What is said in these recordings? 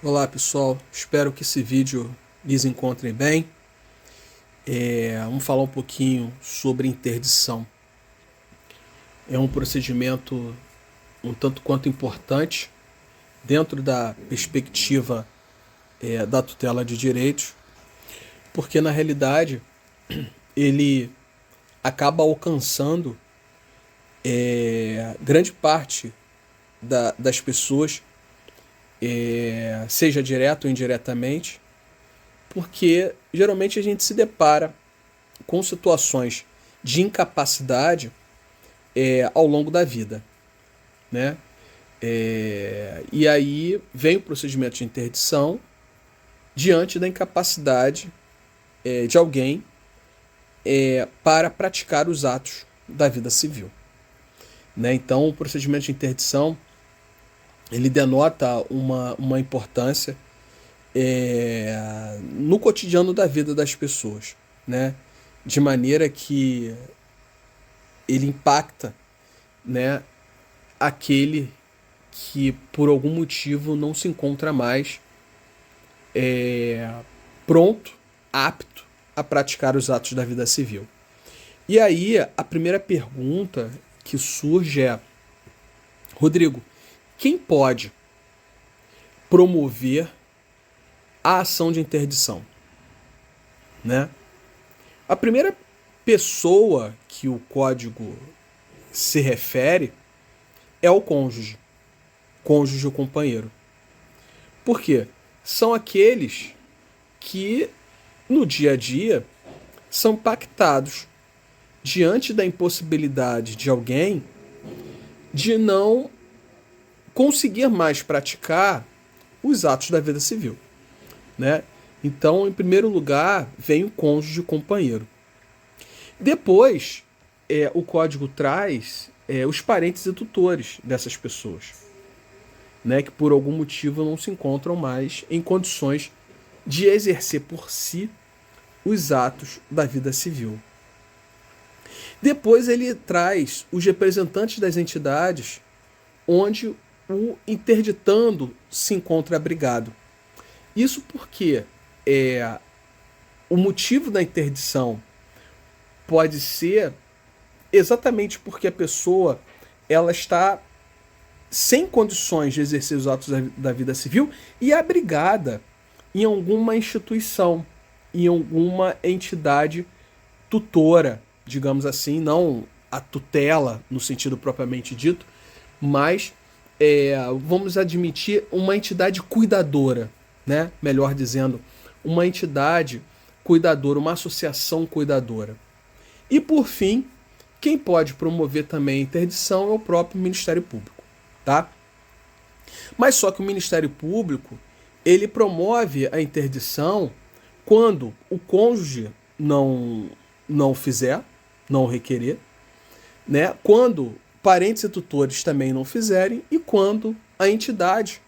Olá pessoal, espero que esse vídeo lhes encontre bem. Vamos falar um pouquinho sobre interdição. É um procedimento um tanto quanto importante dentro da perspectiva da tutela de direitos, porque na realidade ele acaba alcançando grande parte das pessoas, seja direto ou indiretamente, porque geralmente a gente se depara com situações de incapacidade ao longo da vida, né? E aí vem o procedimento de interdição diante da incapacidade de alguém para praticar os atos da vida civil, né? Então o procedimento de interdição ele denota uma importância no cotidiano da vida das pessoas, né? De maneira que ele impacta, né, aquele que por algum motivo não se encontra mais pronto, apto a praticar os atos da vida civil. E aí a primeira pergunta que surge é: Rodrigo, quem pode promover a ação de interdição, né? A primeira pessoa que o código se refere é o cônjuge, cônjuge ou companheiro. Por quê? São aqueles que no dia a dia são pactados diante da impossibilidade de alguém de não conseguir mais praticar os atos da vida civil, né? Então, em primeiro lugar, vem o cônjuge companheiro. Depois, o código traz os parentes e tutores dessas pessoas, né, que por algum motivo não se encontram mais em condições de exercer por si os atos da vida civil. Depois ele traz os representantes das entidades onde o interditando se encontra abrigado. Isso porque o motivo da interdição pode ser exatamente porque a pessoa ela está sem condições de exercer os atos da vida civil e abrigada em alguma instituição, em alguma entidade tutora, digamos assim, não a tutela no sentido propriamente dito, mas vamos admitir uma entidade cuidadora, né? Melhor dizendo, uma entidade cuidadora, uma associação cuidadora. E por fim, quem pode promover também a interdição é o próprio Ministério Público, tá? Mas só que o Ministério Público, ele promove a interdição quando o cônjuge não fizer, não requerer, né? Quando parentes e tutores também não fizerem e quando a entidade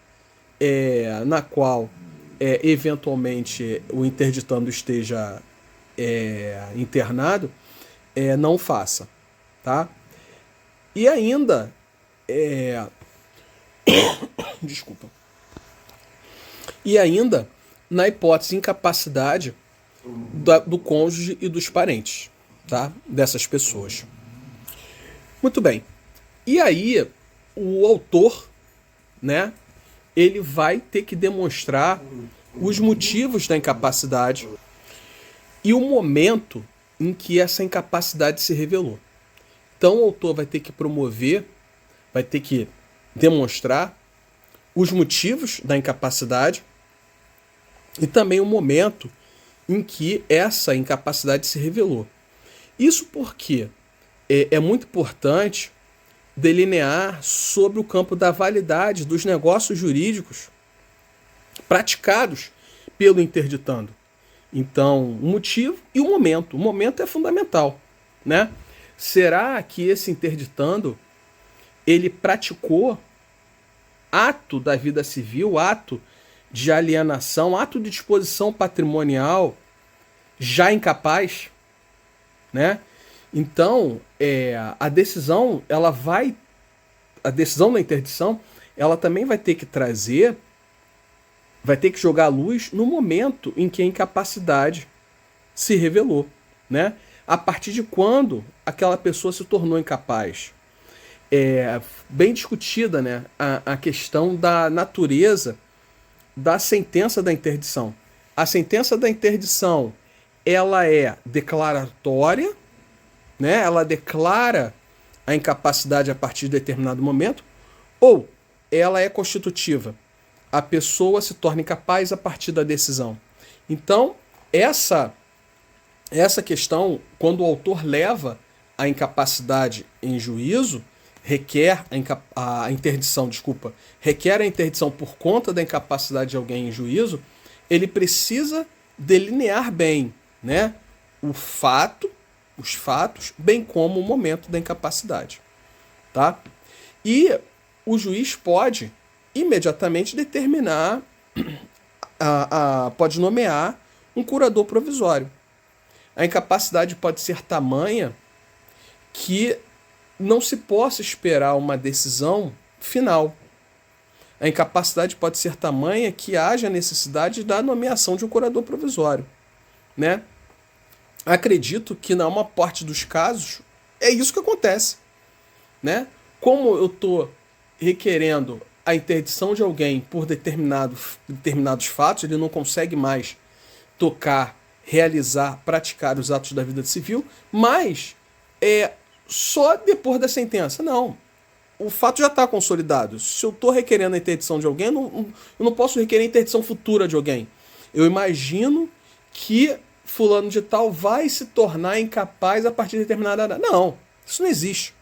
na qual eventualmente o interditando esteja internado não faça, tá? E ainda desculpa. E ainda na hipótese de incapacidade do cônjuge e dos parentes, tá? Dessas pessoas. Muito bem. E aí o autor, né, ele vai ter que demonstrar os motivos da incapacidade e o momento em que essa incapacidade se revelou. Então o autor vai ter que promover, vai ter que demonstrar os motivos da incapacidade e também o momento em que essa incapacidade se revelou. Isso porque é muito importante delinear sobre o campo da validade dos negócios jurídicos praticados pelo interditando. Então, o motivo e o momento. O momento é fundamental, né? Será que esse interditando ele praticou ato da vida civil, ato de alienação, ato de disposição patrimonial já incapaz, né? Então, a decisão da interdição, ela também vai ter que trazer vai ter que jogar a luz no momento em que a incapacidade se revelou, né? A partir de quando aquela pessoa se tornou incapaz. É bem discutida, né, a questão da natureza da sentença da interdição. A sentença da interdição, ela é declaratória, né? Ela declara a incapacidade a partir de determinado momento, ou ela é constitutiva. A pessoa se torna incapaz a partir da decisão. Então, essa questão, quando o autor leva a incapacidade em juízo, requer a interdição, requer a interdição por conta da incapacidade de alguém em juízo, ele precisa delinear bem, né, os fatos, bem como o momento da incapacidade, tá? E o juiz pode imediatamente determinar, pode nomear um curador provisório. A incapacidade pode ser tamanha que não se possa esperar uma decisão final. A incapacidade pode ser tamanha que haja necessidade da nomeação de um curador provisório, né? Acredito que na maior parte dos casos é isso que acontece, né? Como eu estou requerendo a interdição de alguém por determinados fatos, ele não consegue mais tocar, realizar, praticar os atos da vida civil, mas só depois da sentença. Não. O fato já está consolidado. Se eu estou requerendo a interdição de alguém, eu não posso requerer a interdição futura de alguém. Eu imagino que fulano de tal vai se tornar incapaz a partir de determinada data. Não, isso não existe.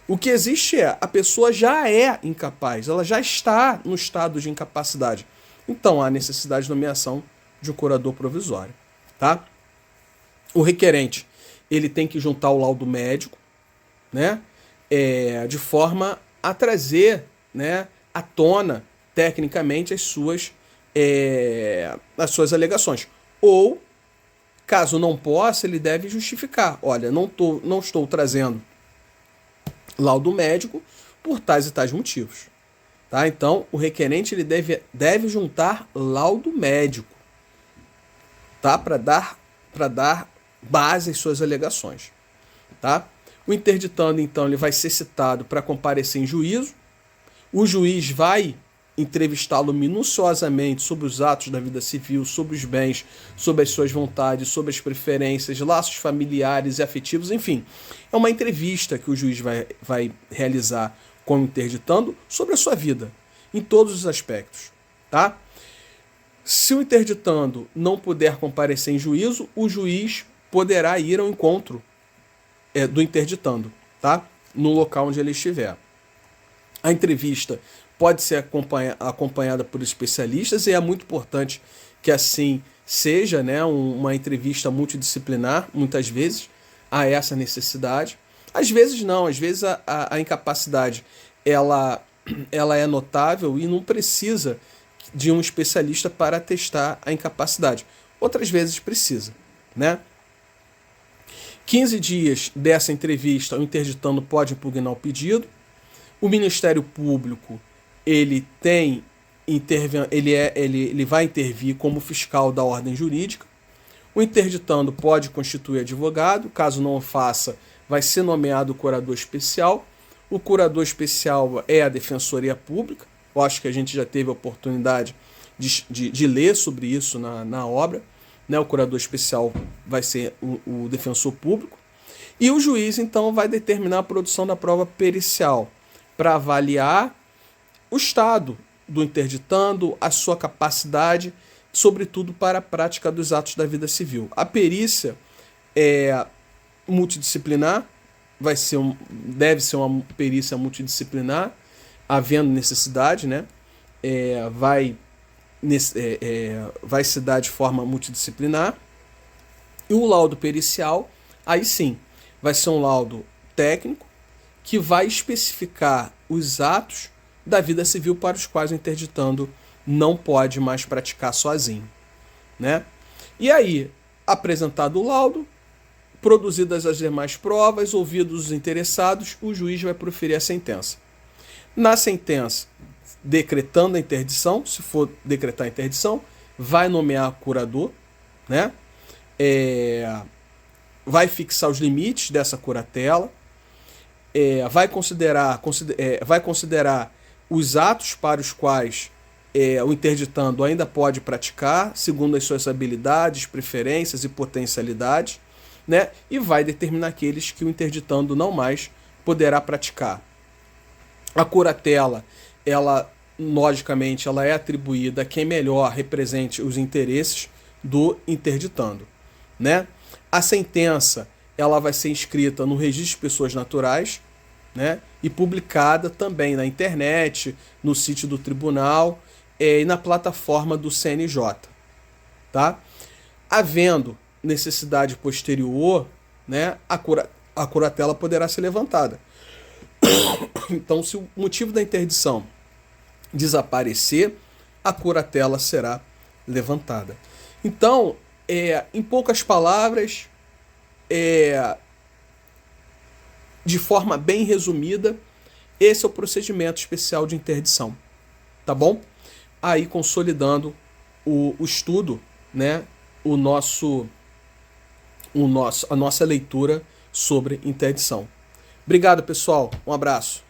O que existe é, a pessoa já é incapaz, ela já está no estado de incapacidade. Então há necessidade de nomeação de um curador provisório, tá? O requerente, ele tem que juntar o laudo médico, né? De forma a trazer, né, à tona, tecnicamente, as suas alegações. Ou, caso não possa, ele deve justificar. Olha, não estou trazendo laudo médico por tais e tais motivos. Tá? Então, o requerente ele deve juntar laudo médico, tá? Para dar base às suas alegações. Tá? O interditando, então, ele vai ser citado para comparecer em juízo. O juiz vai entrevistá-lo minuciosamente sobre os atos da vida civil, sobre os bens, sobre as suas vontades, sobre as preferências, laços familiares e afetivos, enfim. É uma entrevista que o juiz vai realizar com o interditando sobre a sua vida, em todos os aspectos. Tá? Se o interditando não puder comparecer em juízo, o juiz poderá ir ao encontro do interditando, tá? No local onde ele estiver. A entrevista pode ser acompanhada por especialistas e é muito importante que assim seja, né, uma entrevista multidisciplinar, muitas vezes há essa necessidade. Às vezes não, às vezes a incapacidade ela é notável e não precisa de um especialista para atestar a incapacidade. Outras vezes precisa, né? 15 dias dessa entrevista, o interditando pode impugnar o pedido. O Ministério Público ele vai intervir como fiscal da ordem jurídica. O interditando pode constituir advogado. Caso não o faça, vai ser nomeado o curador especial. O curador especial é a Defensoria Pública. Eu acho que a gente já teve a oportunidade de ler sobre isso na obra. Né? O curador especial vai ser o defensor público. E o juiz, então, vai determinar a produção da prova pericial para avaliar o estado do interditando, a sua capacidade, sobretudo para a prática dos atos da vida civil. A perícia é multidisciplinar, deve ser uma perícia multidisciplinar, havendo necessidade, né? Vai se dar de forma multidisciplinar. E o laudo pericial, aí sim, vai ser um laudo técnico que vai especificar os atos da vida civil para os quais o interditando não pode mais praticar sozinho, né? E aí, apresentado o laudo, produzidas as demais provas, ouvidos os interessados, o juiz vai proferir a sentença. Na sentença, decretando a interdição. Se for decretar a interdição, vai nomear curador, né? Vai fixar os limites dessa curatela, vai considerar os atos para os quais o interditando ainda pode praticar, segundo as suas habilidades, preferências e potencialidades, né? E vai determinar aqueles que o interditando não mais poderá praticar. A curatela, logicamente, ela é atribuída a quem melhor represente os interesses do interditando, né? A sentença, ela vai ser inscrita no registro de pessoas naturais, né? E publicada também na internet, no sítio do tribunal e na plataforma do CNJ, tá? Havendo necessidade posterior, né, a curatela poderá ser levantada. Então, se o motivo da interdição desaparecer, a curatela será levantada. Então, em poucas palavras, de forma bem resumida, esse é o procedimento especial de interdição, tá bom? Aí, consolidando o estudo, né, a nossa leitura sobre interdição. Obrigado, pessoal. Um abraço.